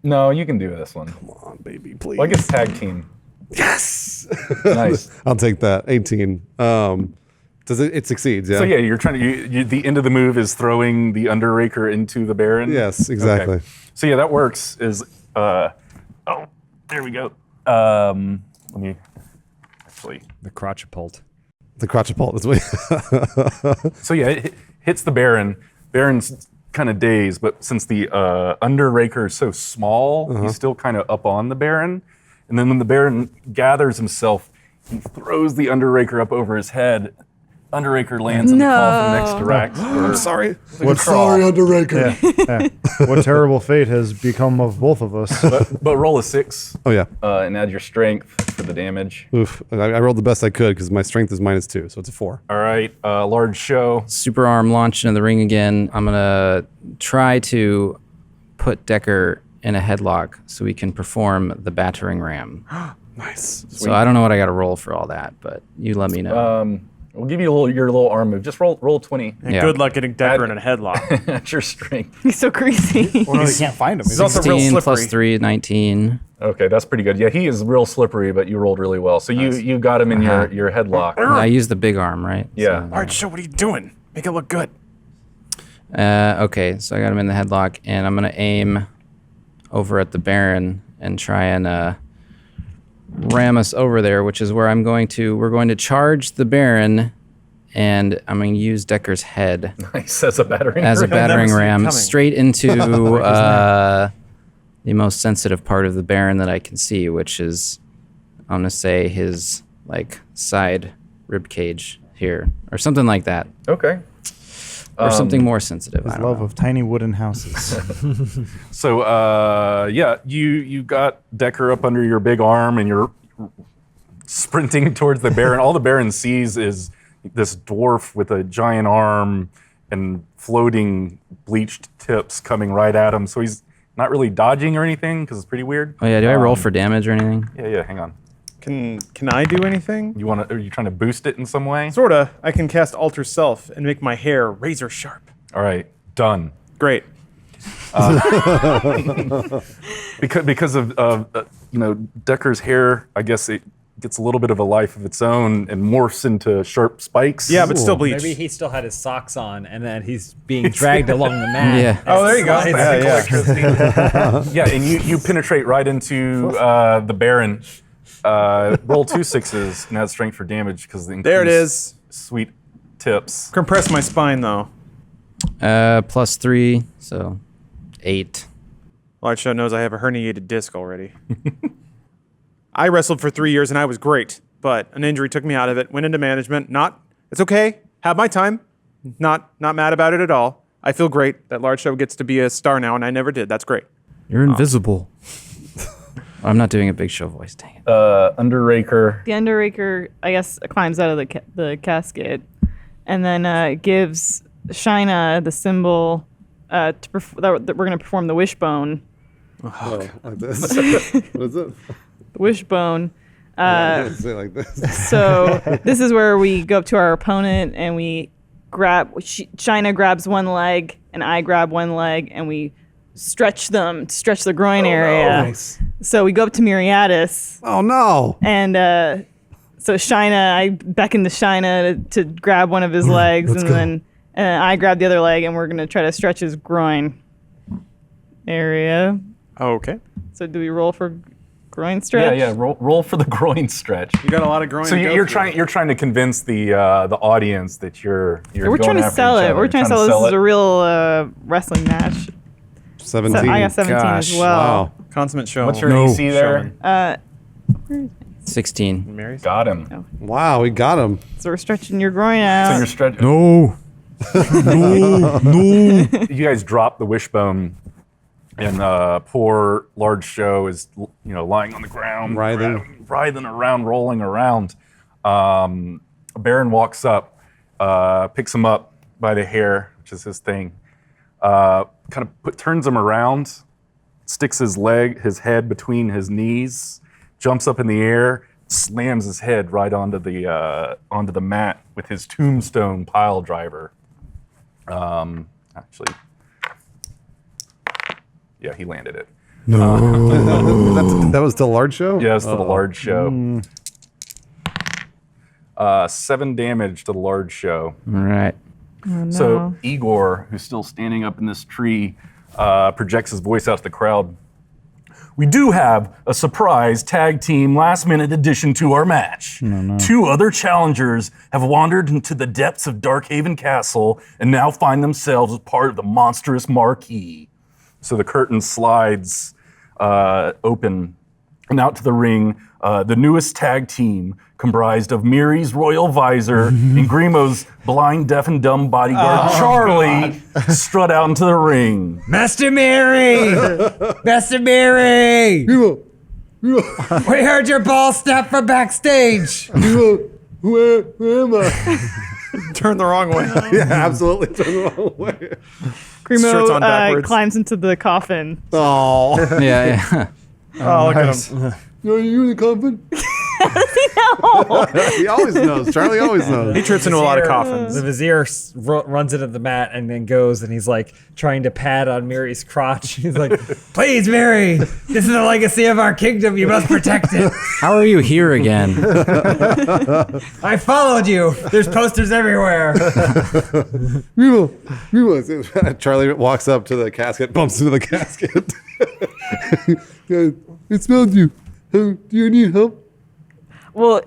No, you can do this one. Come on, baby, please. Well, I guess tag team. Yes. Nice. I'll take that. 18. Does it? It succeeds. Yeah. So yeah, you're trying to. The end of the move is throwing the Underraker into the Baron. Yes, exactly. Okay. So yeah, that works. Oh, there we go. Let me actually. The crotchapult. The crotchapult is what. So yeah, it hits the Baron. Baron's kind of dazed, but since the Underraker is so small, he's still kind of up on the Baron. And then when the Baron gathers himself, he throws the Underraker up over his head. Underraker lands in the coffin next to Rax. I'm sorry. Sorry, Underraker. What terrible fate has become of both of us? But roll a 6 Oh yeah. and add your strength for the damage. Oof. I rolled the best I could because my strength is -2, so it's a 4. All right, large show. Super arm launched into the ring again. I'm gonna try to put Decker in a headlock so we can perform the battering ram. Nice. So I don't know what I got to roll for all that, but you let me know. We'll give you your little arm move. Just roll 20 And Yeah. good luck getting Decker in a headlock. at your strength. He's so crazy. Well, no, you can't find him. He's also real 16 slippery. plus 3, 19. Okay, that's pretty good. Yeah, he is real slippery, but you rolled really well. So you got him in your headlock. I used the big arm, right? Yeah. All right, show what are you doing? Make it look good. Okay, so I got him in the headlock, and I'm gonna aim over at the Baron and try and ram us over there, which is where we're going to charge the Baron, and I'm going to use Decker's head Nice as a battering as a ram. battering see it ram coming. straight into the most sensitive part of the Baron that I can see, which is, I'm going to say his like side rib cage here, or something like that, Okay. or something more sensitive. I His don't love know. of tiny wooden houses. So yeah, you got Decker up under your big arm and you're sprinting towards the Baron. All the Baron sees is this dwarf with a giant arm and floating bleached tips coming right at him. So he's not really dodging or anything because it's pretty weird. Oh yeah, do I roll for damage or anything? Yeah, hang on. Can I do anything? Are you trying to boost it in some way? Sorta. I can cast Alter Self and make my hair razor sharp. All right, done. Great. Because of Decker's hair, I guess it gets a little bit of a life of its own and morphs into sharp spikes. Yeah, but still bleach. Maybe he still had his socks on, and then he's being dragged along the mat. Yeah. Oh, there you go. Yeah, and you penetrate right into the Baron. Roll 2 6s and add strength for damage because There it is. Sweet tips. Compress my spine, though. Plus 3, so 8. Large Show knows I have a herniated disc already. I wrestled for 3 years and I was great, but an injury took me out of it. Went into management. It's okay. Have my time. Not mad about it at all. I feel great that Large Show gets to be a star now, and I never did. That's great. You're invisible. I'm not doing a Big Show voice, dang it. Underraker. The Underraker, I guess, climbs out of the casket, and then gives Shina the symbol that we're going to perform the wishbone. Oh, like this. What is it? The wishbone. Say it like this. So this is where we go up to our opponent and we grab. Shina grabs one leg and I grab one leg and we stretch the groin area. Nice. So we go up to Miriadis. Oh no. And so I beckon to Shina to grab one of his legs, and then I grab the other leg, and we're going to try to stretch his groin area. Okay. So do we roll for groin stretch? Yeah. Roll for the groin stretch. You got a lot of groin. So to go you're through. trying to convince the audience that you're We're going trying to after sell each it. other. We're trying to sell this as it. a real wrestling match. 17. So I got 17 Gosh, as well. Wow. Consummate show. What's your AC there? Showman. 16. Mary's? Got him. Wow, we got him. So we're stretching your groin out. So you're stretching. No. You guys drop the wishbone, and poor Large Show is lying on the ground, writhing around, rolling around. Baron walks up, picks him up by the hair, which is his thing. Turns him around, sticks his head between his knees, jumps up in the air, slams his head right onto the mat with his tombstone pile driver. Actually, yeah, he landed it. That was the large show? Yes, to the large show. 7 damage to the large show. All right. Oh, no. So Igor, who's still standing up in this tree, projects his voice out to the crowd. We do have a surprise tag team last-minute addition to our match. 2 other challengers have wandered into the depths of Darkhaven Castle and now find themselves as part of the monstrous marquee. So the curtain slides open and out to the ring. The newest tag team, comprised of Miri's royal visor and Grimo's blind, deaf, and dumb bodyguard Charlie, strut out into the ring. Master Miri! Master Miri! We heard your ball snap from backstage. Where am I? Turn the wrong way. Yeah, absolutely. Turn the wrong way. Shirts Grimo on backwards. climbs into the coffin. Oh. Yeah. Oh, look at him. Are you in the coffin? He always knows. Charlie always knows. He trips into a lot of coffins. The vizier runs into the mat and then goes and he's like trying to pad on Miri's crotch. He's like, please, Miri, this is the legacy of our kingdom. You must protect it. How are you here again? I followed you. There's posters everywhere. Charlie walks up to the casket, bumps into the casket. It smelled you. Do you need help? Well,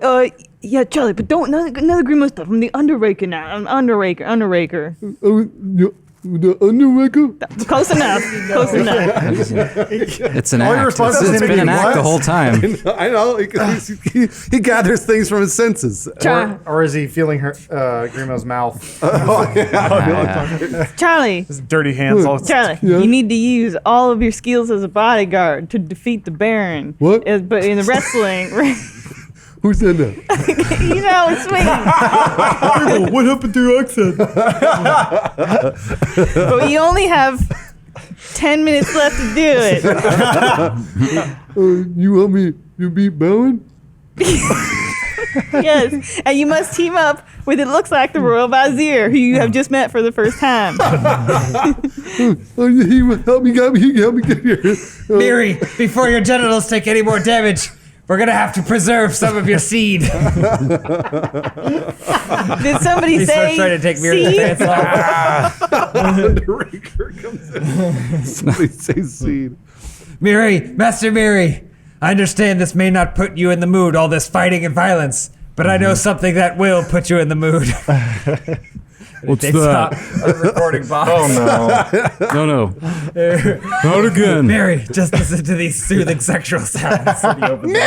yeah, Charlie, but don't none of the Grimo stuff. I'm the Underraker now. I'm Underraker. The Underraker? Close enough. Close enough. It's an All your act. responses It's need to been be an act what? the whole time. I know. He gathers things from his senses. Or is he feeling her Grimo's mouth? Charlie, Dirty hands all Charlie, you need to use all of your skills as a bodyguard to defeat the Baron. What? But in the wrestling, Who said that? you know, it's me. What happened to your accent? But you only have 10 minutes left to do it. You want me to beat Bowen? Yes, and you must team up with it looks like the Royal Vizier, who you have just met for the first time. He help me get here. Miri, before your genitals take any more damage, we're going to have to preserve some of your seed. Did somebody He say starts trying to take Miri's seed? pants off. Underraker comes in. Somebody say seed. Miri, Master Miri, I understand this may not put you in the mood, all this fighting and violence, but I know something that will put you in the mood. What's They stop a recording box. Oh no! No. Not again. Mary, just listen to these soothing sexual sounds. And he opens it.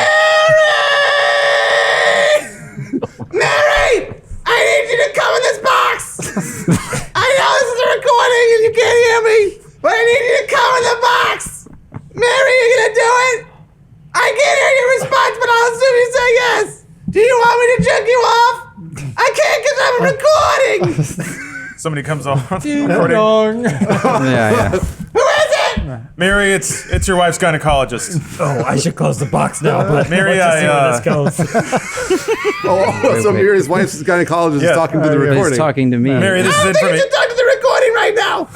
Mary! I need you to come in this box! I know this is a recording and you can't hear me, but I need you to come in the box! Mary, are you gonna do it? I can't hear your response, but I'll assume you say yes. Do you want me to jerk you off? I can't because I'm recording! Somebody comes on recording. Yeah. Who is it? Mary, it's your wife's gynecologist. Oh, I should close the box now, but Mary, let's just see where this goes. So Miri's wife's gynecologist is talking to the Yeah. recording. He's talking to me. Mary, this I is don't think you information. should talk to the recording right now.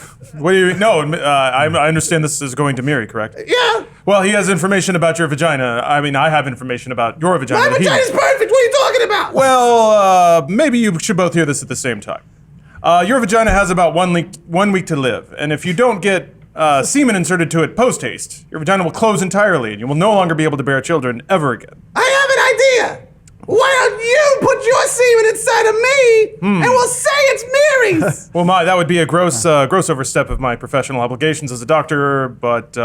What do you? No, I understand this is going to Mary, correct? Yeah. Well, he has information about your vagina. I mean, I have information about your vagina. My that he- vagina's perfect. What are you talking about? Well, maybe you should both hear this at the same time. Your vagina has about 1 week to live, and if you don't get semen inserted to it post-haste, your vagina will close entirely, and you will no longer be able to bear children ever again. I have an idea. Why don't you put your semen inside of me and we'll say it's Mary's? Well, that would be a gross overstep of my professional obligations as a doctor, but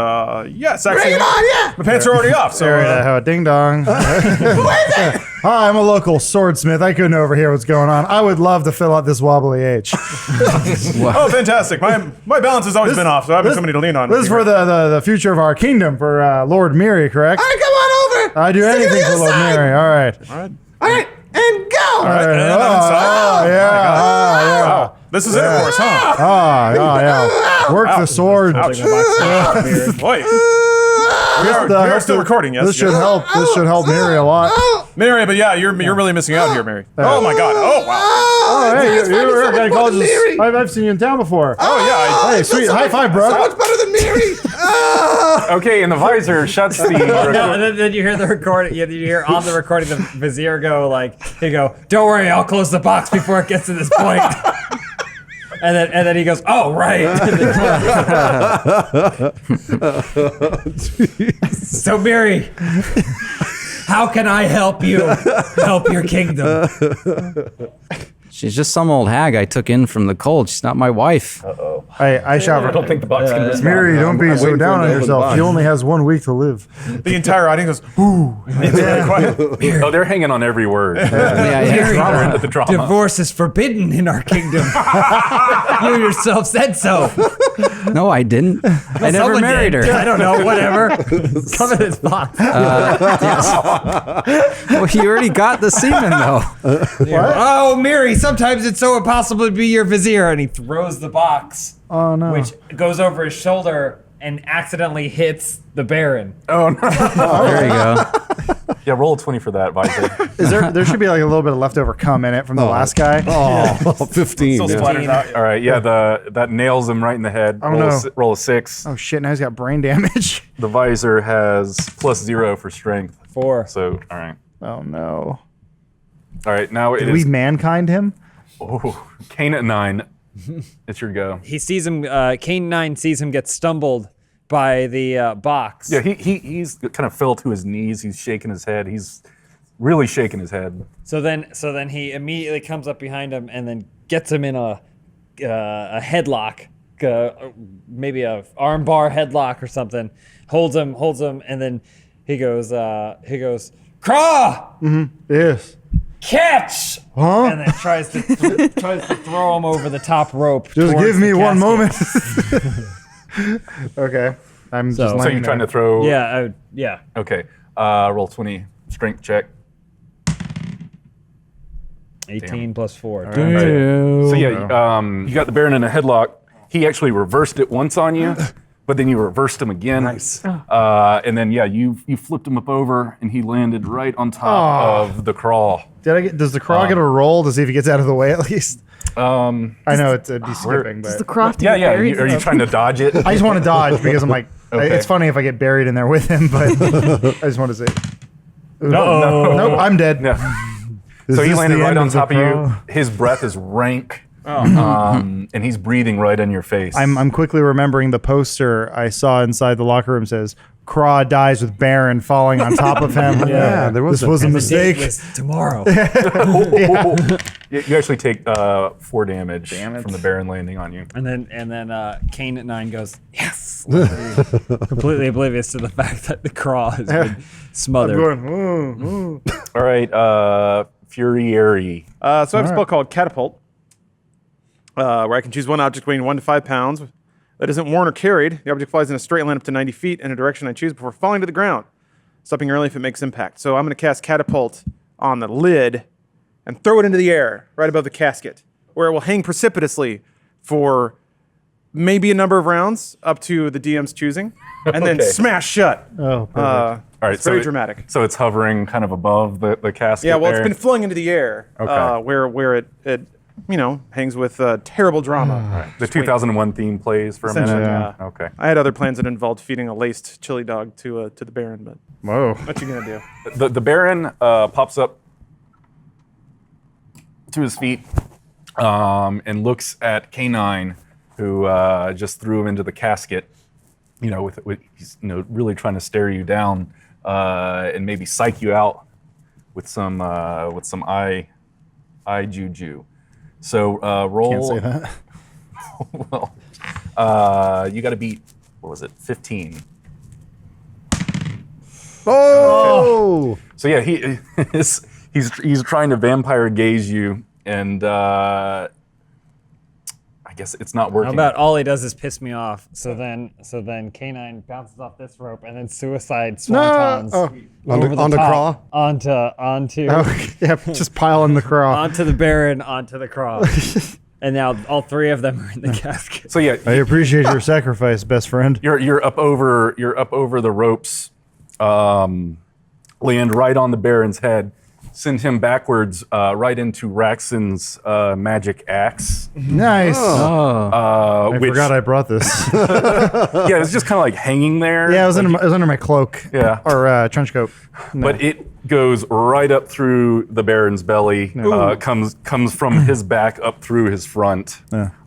yes, actually, Bring it on, yeah. my pants are already off, so... Ding dong. Who is it? Hi, I'm a local swordsmith. I couldn't overhear what's going on. I would love to fill out this wobbly H. Oh, fantastic. My balance has always been off, so having somebody to lean on. This is for the future of our kingdom, for Lord Miri, correct? All right, come on over. I do Stick it to anything the for other Lord side. Miri. All right. All right, and go. All right. and I'm inside. Yeah. Wow, this is intercourse, huh? Yeah. Work the sword. Boy, we are still recording, yes? This should yes. help. This should help Miri a lot. Oh, Mary, but yeah, you're really missing out here, Mary. Oh my God. Oh wow. Oh, hey, you're a gynecologist. I've seen you in town before. Oh yeah. Hey, sweet. High five, bro. So much better than Mary. Okay, and the visor shuts the. No, and then you hear the recording. You hear on the recording the vizier go like, "He go, don't worry, I'll close the box before it gets to this point." And then he goes, "Oh right." So Mary, how can I help you? Help your kingdom. She's just some old hag I took in from the cold. She's not my wife. I shout. I don't think the box can respond. Mary, don't be I'm so waiting for down him on to open the yourself. box. She only has 1 week to live. The entire audience goes, ooh. It's very quiet. Oh, they're hanging on every word. Mary, Drama. The drama. divorce is forbidden in our kingdom. You yourself said so. No, I didn't. I never Someone married did. her. I don't know. Whatever. Come in this box. Well, you already got the semen though. Oh, Mary, sometimes it's so impossible to be your vizier. And he throws the box, Oh no. which goes over his shoulder and accidentally hits the Baron. Oh no. There you go. Yeah, roll a 20 for that, visor. Is there should be like a little bit of leftover cum in it from the last guy. Oh, 15. Still yeah. splatters out. All right, yeah, that nails him right in the head. Oh, roll, no. roll a 6. Oh shit! Now he's got brain damage. The visor has +0 for strength. 4. So, all right. Oh no. All right, now it Did is. we mankind him? Oh, Kane at 9. It's your go. He sees him. Kane 9 sees him get stumbled by the box. Yeah, he's kind of fell to his knees. He's shaking his head. He's really shaking his head. So then he immediately comes up behind him and then gets him in a headlock, maybe a armbar headlock or something. Holds him, and then he goes, Craw, Yes. catch, Huh? and then tries to throw him over the top rope. Just towards give me the one casket. moment. Okay. I'm just So So laying you're trying there. to throw. Yeah, yeah. Okay. Roll 20 strength check. 18 plus 4. So yeah, you got the Baron in a headlock. He actually reversed it once on you, but then you reversed him again. Nice. And then yeah, you flipped him up over, and he landed right on top of the crawl. Does the craw get a roll to see if he gets out of the way at least? I know it'd be skipping, Does but the croft Yeah, get yeah. buried? Are you trying to dodge it? I just want to dodge because I'm like, Okay. it's funny if I get buried in there with him, but I just want to say, No. nope, I'm dead. No. Is So he this landed the right end on the top of you. craw? His breath is rank, and he's breathing right in your face. I'm quickly remembering the poster I saw inside the locker room says, Craw dies with Baron falling on top of him. Yeah, there was This a- was a and The date mistake. was tomorrow. You actually take 4 damage from the Baron landing on you. And then Kane at 9 goes, yes, completely oblivious to the fact that the craw has been smothered. Going, "Ooh, ooh." All right, Furieri. So I have a spell called Catapult, where I can choose one object weighing 1 to 5 pounds that isn't worn or carried. The object flies in a straight line up to 90 feet in a direction I choose before falling to the ground, stopping early if it makes impact. So I'm going to cast Catapult on the lid and throw it into the air right above the casket, where it will hang precipitously for maybe a number of rounds up to the DM's choosing, and then Okay. smash shut. Oh, perfect. All right, It's very it- dramatic. So it's hovering kind of above the casket. Yeah, well, there. it's been flung into the air, Okay. where it hangs with terrible drama. The 2001 theme plays for a minute. Essentially, yeah. Okay. I had other plans that involved feeding a laced chili dog to the Baron, but Whoa. what you gonna do? The Baron pops up to his feet and looks at K9, who just threw him into the casket. With he's really trying to stare you down and maybe psych you out with some eye juju. So roll. Can't say that. Well, you got to beat. What was it? 15. Oh! So yeah, he's trying to vampire gaze you, and I guess it's not working. How about all he does is piss me off? So then K9 bounces off this rope and then suicide swantons Oh. over the Onto top, Craw? onto Oh, yeah, just pile in the craw. onto the Baron, onto the cross. And now all 3 of them are in the casket. So yeah, I appreciate your sacrifice, best friend. you're up over the ropes, land right on the Baron's head, send him backwards right into Raxon's magic axe. Nice. Oh. I which, forgot I brought this. yeah, it's just kind of like hanging there. Yeah, it was under my cloak. Yeah. Or trench coat. No. But it goes right up through the Baron's belly, comes from his back up through his front,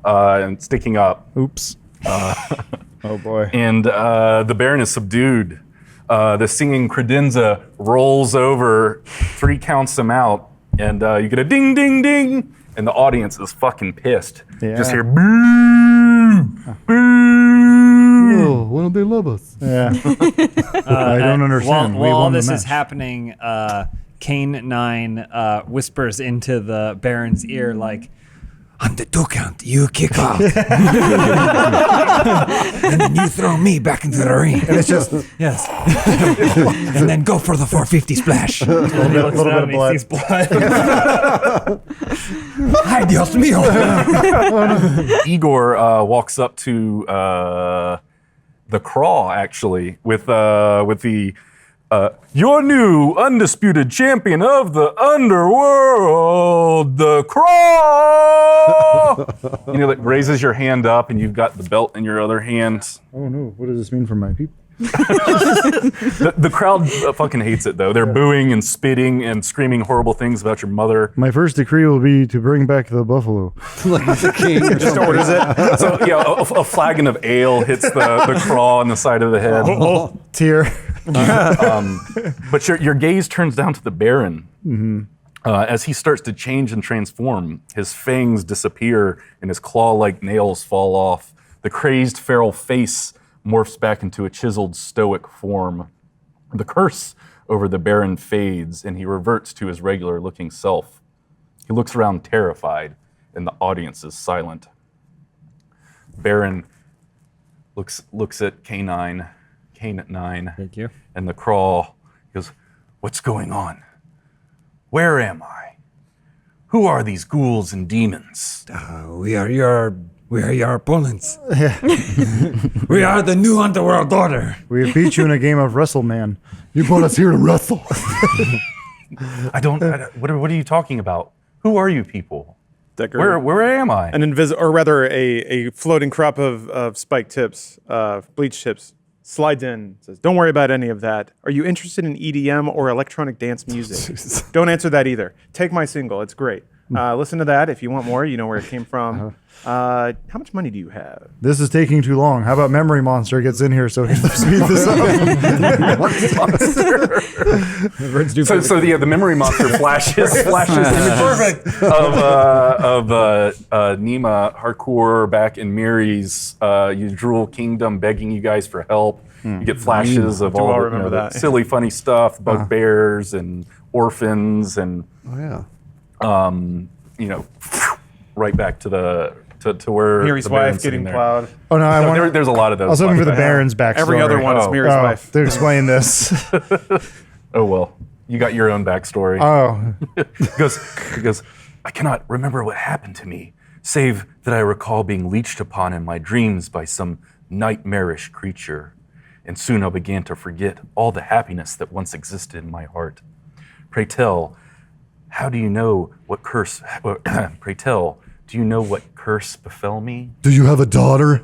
and sticking up. Oops. Oh boy. And the Baron is subdued. The singing credenza rolls over, 3 counts them out, and you get a ding, ding, ding, and the audience is fucking pissed. Yeah. Just hear boo, boo. Oh, why don't they love us? Yeah. I don't understand. While all won the this is match. happening, Kane9 whispers into the Baron's ear like, "On the 2 count, you kick out. And then you throw me back into the ring. And it's just Yes. And then go for the 450 splash." a little bit of blood. Ay, Dios mío. Igor walks up to the crawl, actually, with the your new undisputed champion of the underworld, the Crawl. You know, that raises your hand up, and you've got the belt in your other hand. Oh no! What does this mean for my people? The crowd fucking hates it, though. They're booing and spitting and screaming horrible things about your mother. My first decree will be to bring back the buffalo. Like the king. Just orders it. So, yeah, a flagon of ale hits the Crawl on the side of the head. Tear. But your gaze turns down to the Baron. As he starts to change and transform, his fangs disappear and his claw-like nails fall off. The crazed feral face morphs back into a chiseled stoic form. The curse over the Baron fades and he reverts to his regular-looking self. He looks around terrified and the audience is silent. Baron looks at Kane9. Thank you. And the Crawl goes, "What's going on? Where am I? Who are these ghouls and demons?" We are your opponents. We are the new underworld order. We have beat you in a game of wrestle, man. You brought us here to wrestle. I don't. What are you talking about? Who are you people? Decker. Where am I? An a floating crop of spiked tips, bleach tips, slides in, says, "Don't worry about any of that. Are you interested in EDM or electronic dance music?" Don't answer that either. Take my single. It's great. Listen to that. If you want more, you know where it came from. How much money do you have? This is taking too long. How about Memory Monster gets in here so he can speed this up? The Memory Monster flashes images of Nima Harcourt back in Miri's Yudrul Kingdom begging you guys for help. You get flashes of all the silly, funny stuff, bugbears and orphans and right back to where Miri's the wife Baron's getting sitting there. plowed. Oh no, There's a lot of those. I was looking for the flashbacks. Baron's backstory. Every other one is Miri's wife. To explain this. Oh well, you got your own backstory. Oh. He goes, "I cannot remember what happened to me, save that I recall being leeched upon in my dreams by some nightmarish creature. And soon I began to forget all the happiness that once existed in my heart. Pray tell, how do you know what curse, pray tell, do you know what curse befell me?" Do you have a daughter?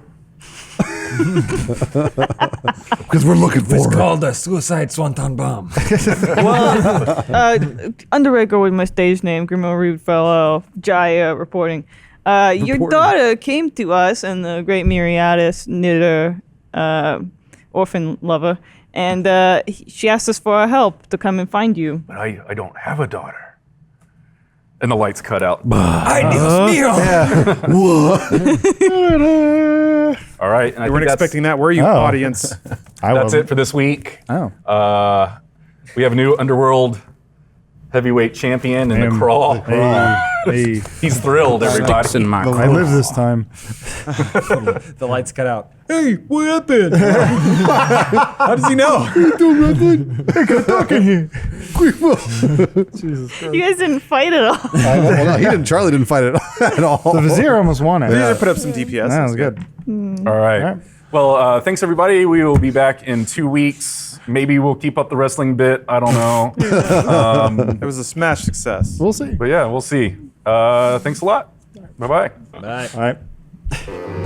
Because we're looking for her. Called a suicide swanton bomb. Underraker with my stage name, Grimo Reed Fellow, Jaya reporting. Your daughter came to us and the great Myriadis knitter, orphan lover, and she asked us for our help to come and find you. "But I don't have a daughter." And the lights cut out. Ay, Dios mío. All right. And You weren't expecting that, were you, audience? That's it for this week. Oh. We have a new Underworld heavyweight champion in the Crawl. Hey. He's thrilled, everybody. Sticks in my I live this time. The lights cut out. Hey, what happened? How does he know? You guys didn't fight at all. Well, no, Charlie didn't fight it at all. The Vizier almost won it. They put up some DPS. That was good. All right. Well, thanks everybody. We will be back in 2 weeks. Maybe we'll keep up the wrestling bit. I don't know. It was a smash success. We'll see. But yeah, we'll see. Thanks a lot. Bye-bye. Bye. All right.